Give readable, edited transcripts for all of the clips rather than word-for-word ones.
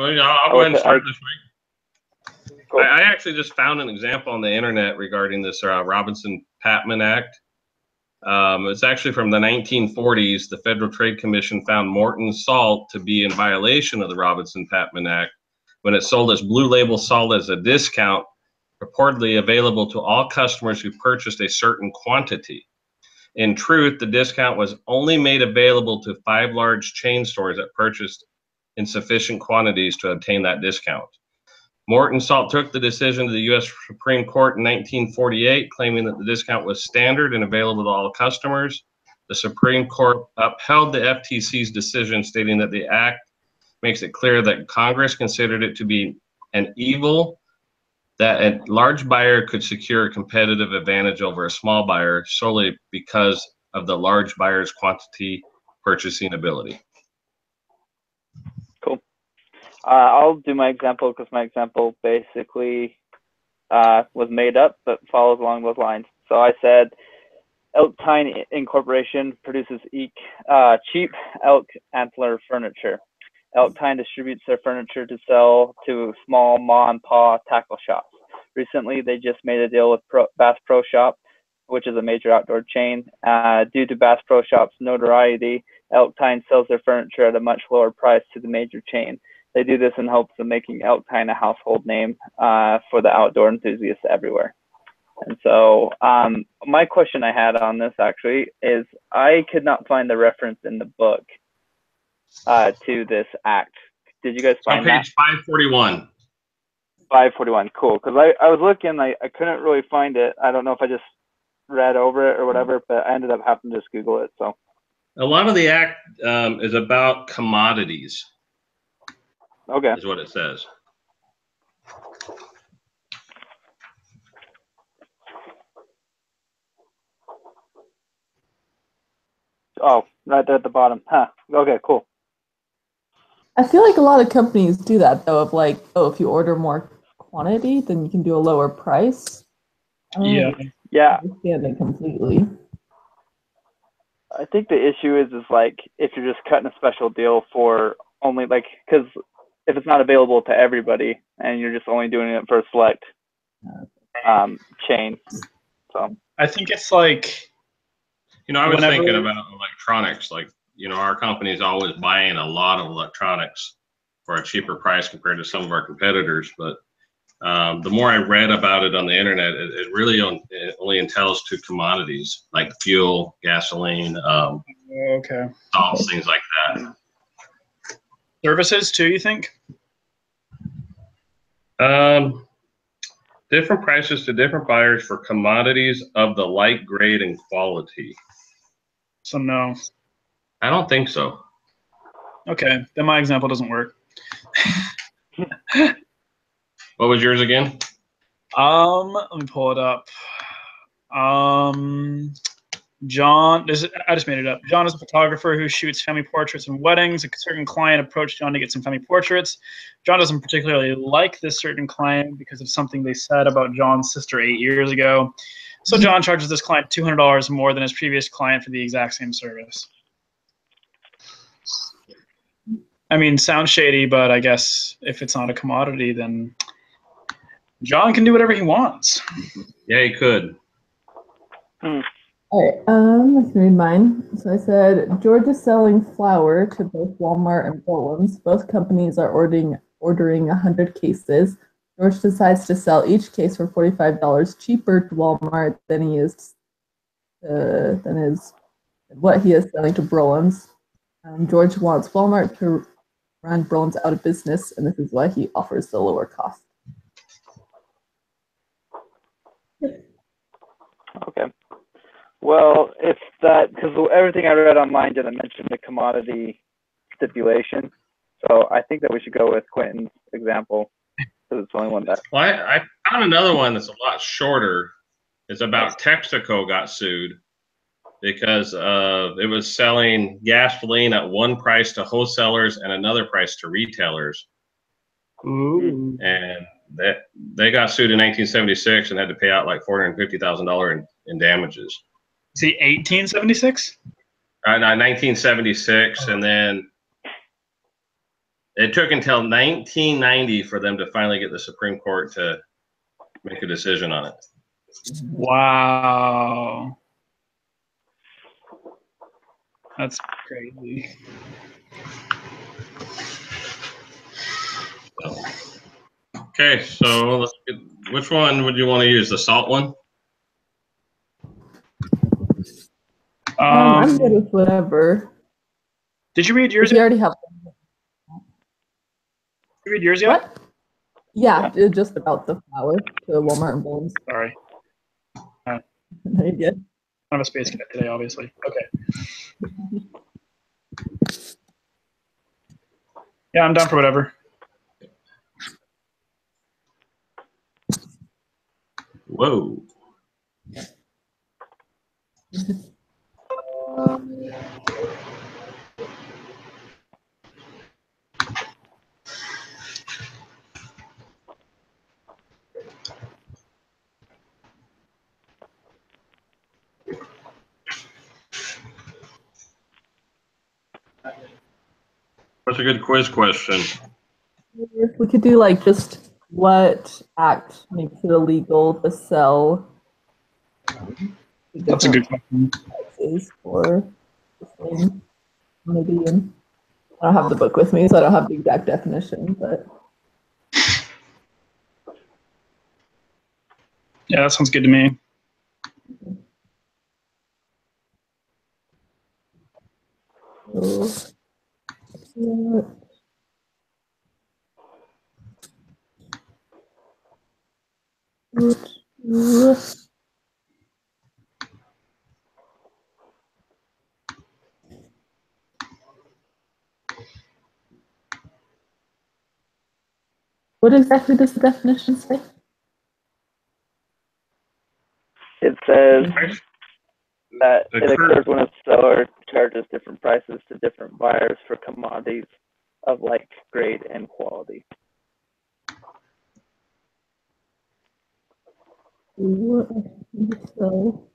Well, yeah, I'll go ahead and start this week. Cool. I actually just found an example on the internet regarding this Robinson-Patman Act. It's actually from the 1940s. The Federal Trade Commission found Morton Salt to be in violation of the Robinson-Patman Act when it sold its blue label salt as a discount, purportedly available to all customers who purchased a certain quantity. In truth, the discount was only made available to 5 large chain stores that purchased in sufficient quantities to obtain that discount. Morton Salt took the decision to the U.S. Supreme Court in 1948, claiming that the discount was standard and available to all customers. The Supreme Court upheld the FTC's decision, stating that the act makes it clear that Congress considered it to be an evil, that a large buyer could secure a competitive advantage over a small buyer solely because of the large buyer's quantity purchasing ability. Cool. I'll do my example because my example basically was made up but follows along those lines. So I said Elk Tine Incorporation produces cheap elk antler furniture. Elk Tine distributes their furniture to sell to small ma and pa tackle shops. Recently, they just made a deal with Bass Pro Shop, which is a major outdoor chain. Due to Bass Pro Shop's notoriety, Elk Tine sells their furniture at a much lower price to the major chain. They do this in hopes of making Elk Tine a household name for the outdoor enthusiasts everywhere. And so my question I had on this actually is I could not find the reference in the book to this act. Did you guys find that? On page 541. 541, cool. Because I was looking, I couldn't really find it. I don't know if I just read over it or whatever, but I ended up having to just Google it. So a lot of the act is about commodities. Okay. Is what it says. Oh, right there at the bottom. Huh. Okay, cool. I feel like a lot of companies do that though, of like, oh, if you order more quantity, then you can do a lower price. Yeah. I understand it completely. I think the issue is like if you're just cutting a special deal for only like, because if it's not available to everybody and you're just only doing it for a select chain. So I think it's like, you know, I was thinking about electronics. Like, you know, our company's always buying a lot of electronics for a cheaper price compared to some of our competitors. But the more I read about it on the internet, it really only entails to commodities like fuel, gasoline, okay, salts, things like that. Services too, you think? Different prices to different buyers for commodities of the like grade and quality. So no. I don't think so. Okay, then my example doesn't work. What was yours again? Let me pull it up. John, I just made it up. John is a photographer who shoots family portraits and weddings. A certain client approached John to get some family portraits. John doesn't particularly like this certain client because of something they said about John's sister 8 years ago. So John charges this client $200 more than his previous client for the exact same service. I mean, sounds shady, but I guess if it's not a commodity, then John can do whatever he wants. Yeah, he could. All right, let's read mine. So I said, George is selling flour to both Walmart and Boland's. Both companies are ordering 100 cases. George decides to sell each case for $45 cheaper to Walmart than what he is selling to Boland's. George wants Walmart to run Boland's out of business, and this is why he offers the lower cost. Okay. Well, it's that because everything I read online didn't mention the commodity stipulation. So I think that we should go with Quentin's example because it's the only one that. Well, I found another one that's a lot shorter. It's about Texaco got sued because it was selling gasoline at one price to wholesalers and another price to retailers. Ooh. And they got sued in 1976 and had to pay out like $450,000 in damages. See, 1876? 1976, and then It took until 1990 for them to finally get the Supreme Court to make a decision on it. Wow. That's crazy. Okay, so let's get, which one would you want to use? The salt one? I'm good with whatever. Did you read yours You yet? already have. Did you read yours yet? What? Yeah, just about the flower to Walmart and Bones. Sorry. No, you're good. I have a space cadet today, obviously. Okay. Yeah, I'm down for whatever. Whoa. What's a good quiz question? We could do like just what act makes it illegal to sell. That's a good question. Prices for the same medium. I don't have the book with me, so I don't have the exact definition, but Yeah, that sounds good to me. What exactly does the definition say? It says that it occurs when a seller charges different prices to different buyers for commodities of like grade and quality. So,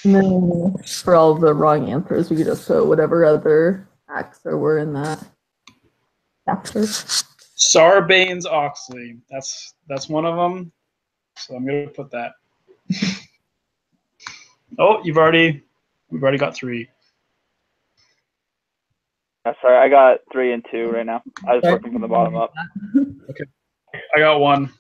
and then for all the wrong answers, we could just put whatever other acts there were in that chapter. Sarbanes-Oxley. That's one of them. So I'm gonna put that. Oh, we've already got 3. Sorry, I got 3 and 2 right now. I was working from the bottom up. Okay, I got 1.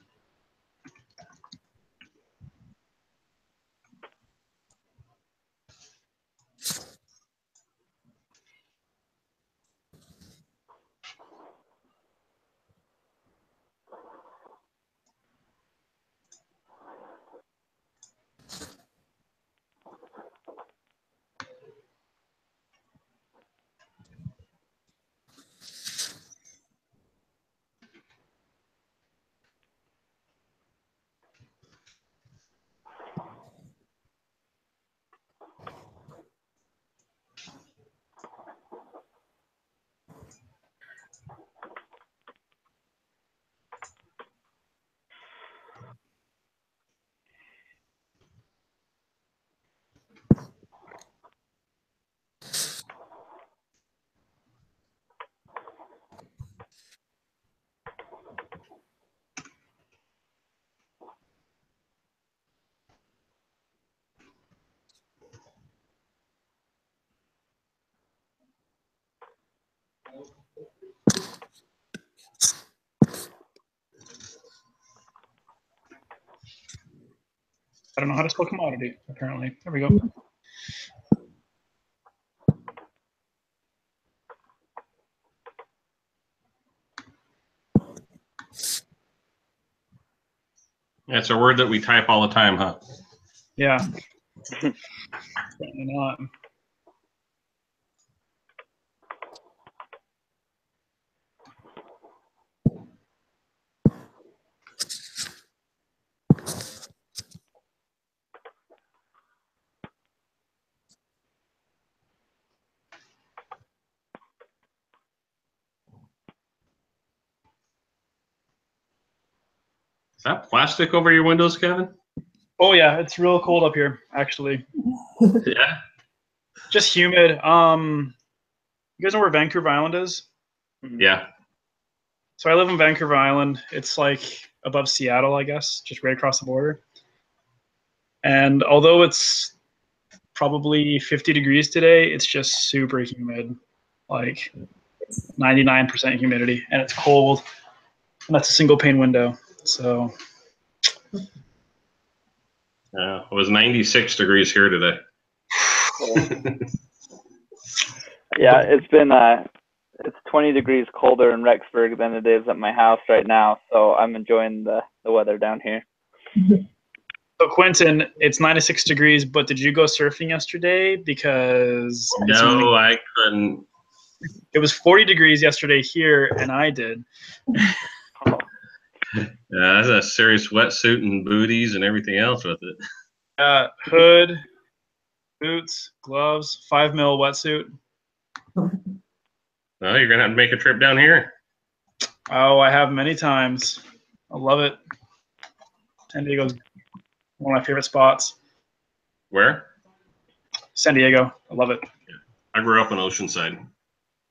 I don't know how to spell commodity, apparently. There we go. That's a word that we type all the time, huh? Yeah. Certainly not. Is that plastic over your windows, Kevin? Oh yeah, it's real cold up here, actually. Yeah. Just humid. You guys know where Vancouver Island is? Yeah. So I live in Vancouver Island. It's like above Seattle, I guess, just right across the border. And although it's probably 50 degrees today, it's just super humid, like 99% humidity, and it's cold. And that's a single pane window. So It was 96 degrees here today. Yeah, it's 20 degrees colder in Rexburg than it is at my house right now, so I'm enjoying the weather down here. So Quentin, it's 96 degrees, but did you go surfing yesterday? Because No, I couldn't. it was 40 degrees yesterday here, and I did. Yeah, that's a serious wetsuit and booties and everything else with it. Hood, boots, gloves, 5 mil wetsuit. Well, you're gonna have to make a trip down here. Oh, I have many times. I love it. San Diego's one of my favorite spots. Where? San Diego. I love it. I grew up in Oceanside.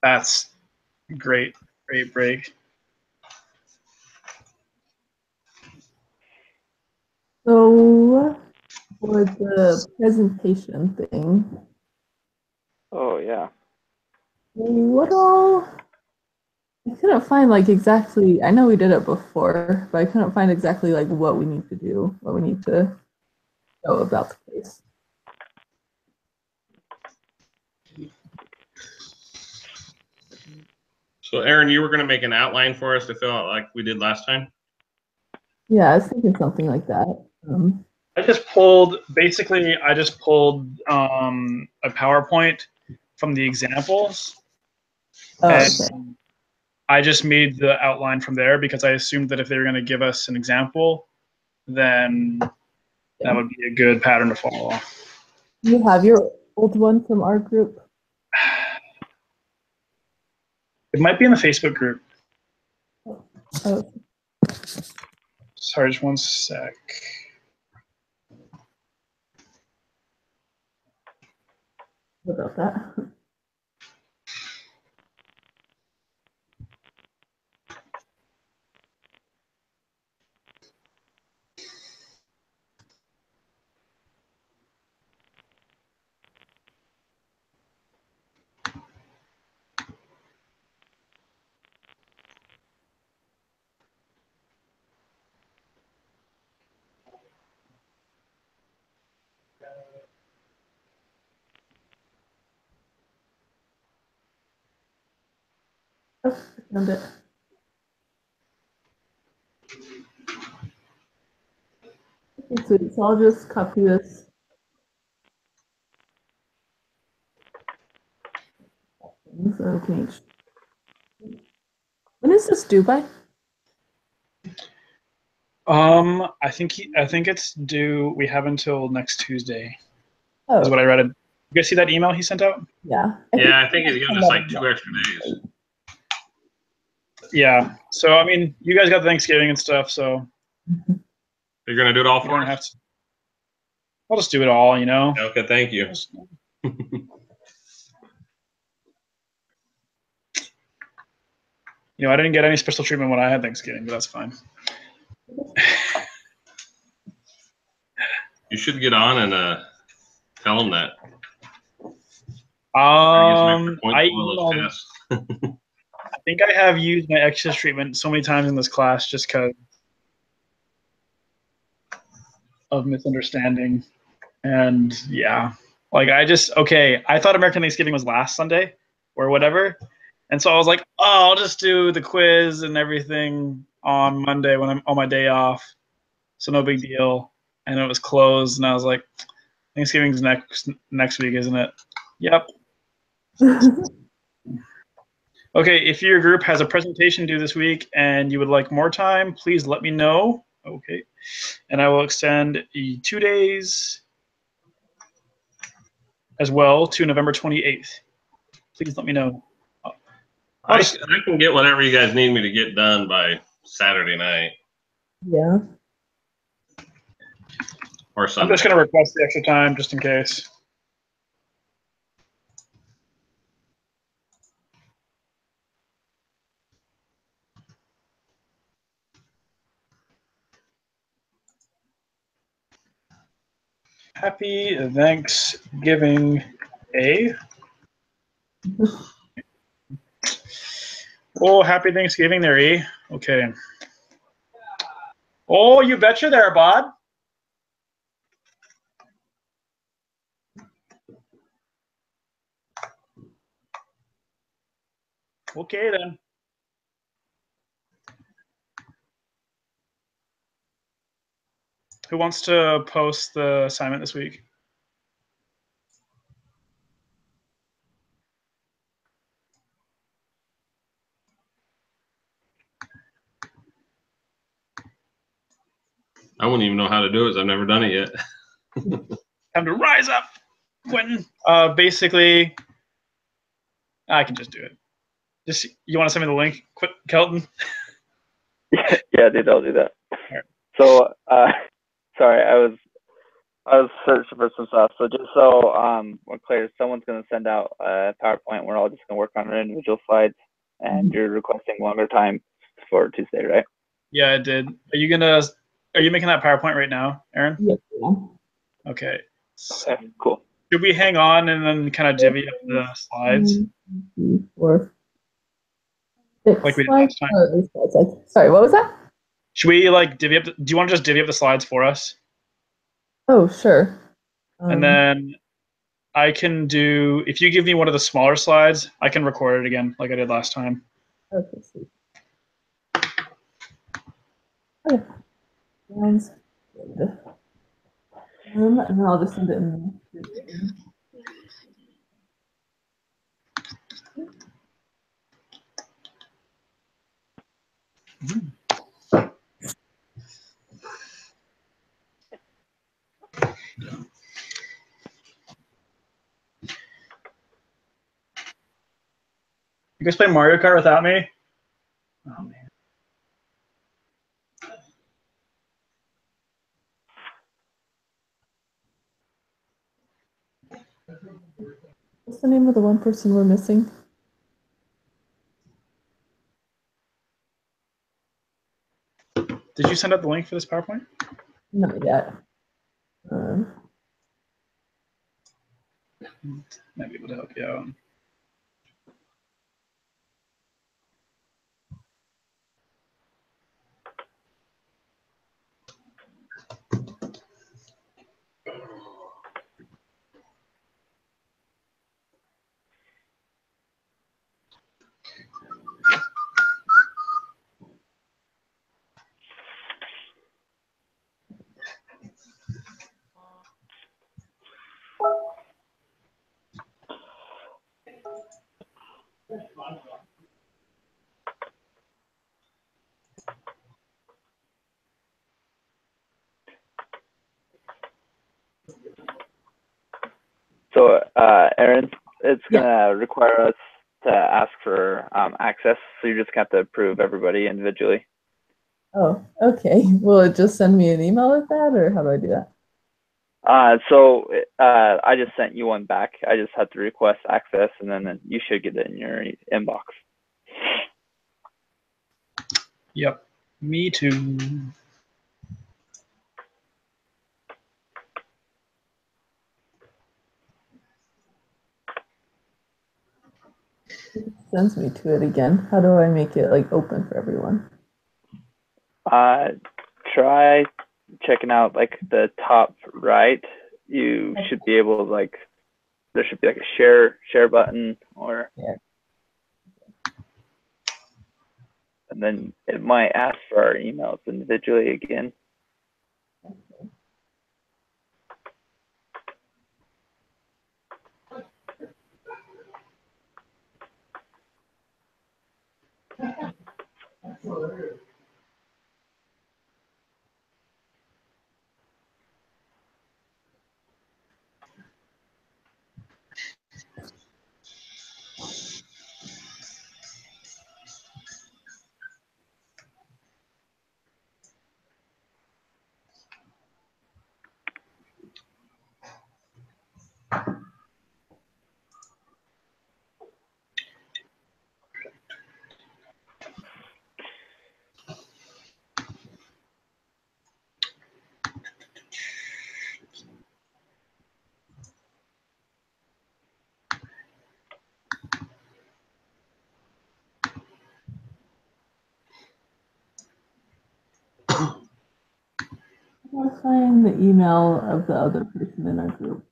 That's great. Great break. So for the presentation thing, Oh yeah. what all? I couldn't find like exactly. I know we did it before, but I couldn't find exactly like what we need to do, what we need to know about the case. So, Aaron, you were going to make an outline for us to fill out like we did last time? Yeah, I was thinking something like that. I just pulled a PowerPoint from the examples. Oh, and okay. I just made the outline from there because I assumed that if they were going to give us an example, then that would be a good pattern to follow. You have your old one from our group? It might be in the Facebook group. Oh. Sorry, just one sec. What about that? Oh, I found it. Okay, sweet. So I'll just copy this. So when is this due by? I think it's due. We have until next Tuesday. Oh, is what I read. You guys see that email he sent out? yeah. I think he's giving us like 2 extra days. Yeah. So I mean, you guys got Thanksgiving and stuff, so You're going to do it all you for don't us? have to. I'll just do it all, you know. Okay, thank you. You know, I didn't get any special treatment when I had Thanksgiving, but that's fine. You should get on and tell him that. I think I have used my exercise treatment so many times in this class just because of misunderstanding. And yeah, like I thought American Thanksgiving was last Sunday or whatever. And so I was like, oh, I'll just do the quiz and everything on Monday when I'm on my day off. so no big deal. And it was closed, and I was like, Thanksgiving's next week, isn't it? Yep. Okay, if your group has a presentation due this week and you would like more time, please let me know. Okay, and I will extend 2 days as well to November 28th. Please let me know. I can get whatever you guys need me to get done by Saturday night Yeah. or I'm Sunday. just going to request the extra time just in case. Happy Thanksgiving, A. Oh, happy Thanksgiving there, E. Okay. Oh, you betcha there, bud. Okay, then. Who wants to post the assignment this week? I wouldn't even know how to do it. I've never done it yet. Time to rise up, Quentin. Basically, I can just do it. Just you want to send me the link, Kelton? Yeah, dude, I'll do that. Right. So, sorry, I was searching for some stuff. So just so we're clear, someone's going to send out a PowerPoint. We're all just going to work on our individual slides, and you're requesting longer time for Tuesday, right? Yeah, I did. Are you making that PowerPoint right now, Aaron? Yeah. Okay. Okay, cool. Should we hang on and then kind of divvy up the slides? 1, 2, 4, 6 Like we did last time. Sorry, what was that? Should we like divvy up? Do you want to just divvy up the slides for us? Oh, sure. And then I can do, if you give me one of the smaller slides, I can record it again like I did last time. Okay, sweet. Okay. Sounds good. And then I'll just send it in. You guys play Mario Kart without me? Oh, man. What's the name of the one person we're missing? Did you send out the link for this PowerPoint? Not yet. Might be able to help you out. So, Aaron, it's going to require us to ask for access, so you just have to approve everybody individually. Oh, okay. Will it just send me an email with that, or how do I do that? So I just sent you one back. I just had to request access, and then you should get it in your inbox. Yep. Me too. It sends me to it again. How do I make it like open for everyone? Try checking out like the top right. You should be able to like, there should be like a share button, or and then it might ask for our emails individually again. I'll find the email of the other person in our group.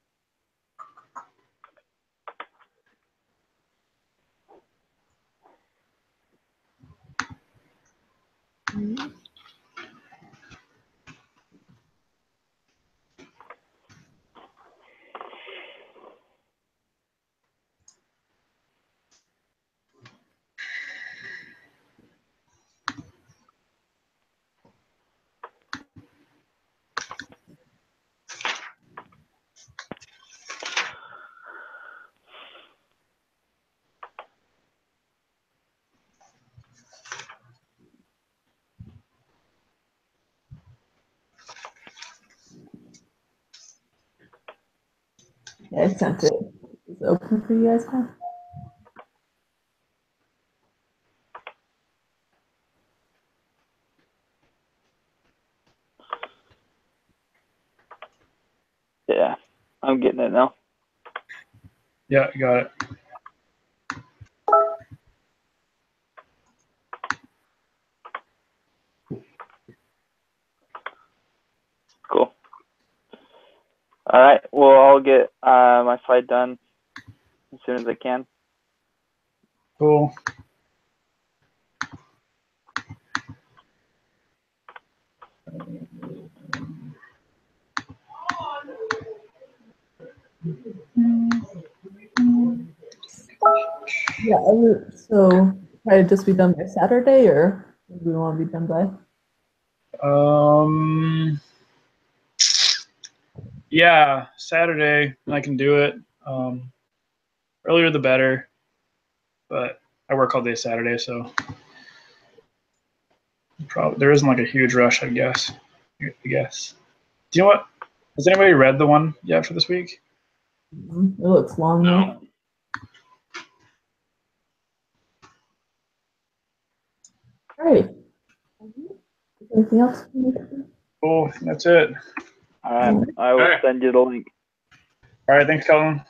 Yeah, I sent it. Is it open for you guys now? Yeah, I'm getting it now. Yeah, I got it. Cool. All right. Well, I'll get my slide done as soon as I can. Cool. Yeah, so try to just be done by Saturday, or what do we want to be done by? Yeah, Saturday I can do it. Earlier the better, but I work all day Saturday, so probably there isn't like a huge rush, I guess. Do you know what? Has anybody read the one yet for this week? It looks long though. No. All right. Anything else? Cool, that's it. All right. I will Okay. send you the link. All right, thanks, Colin.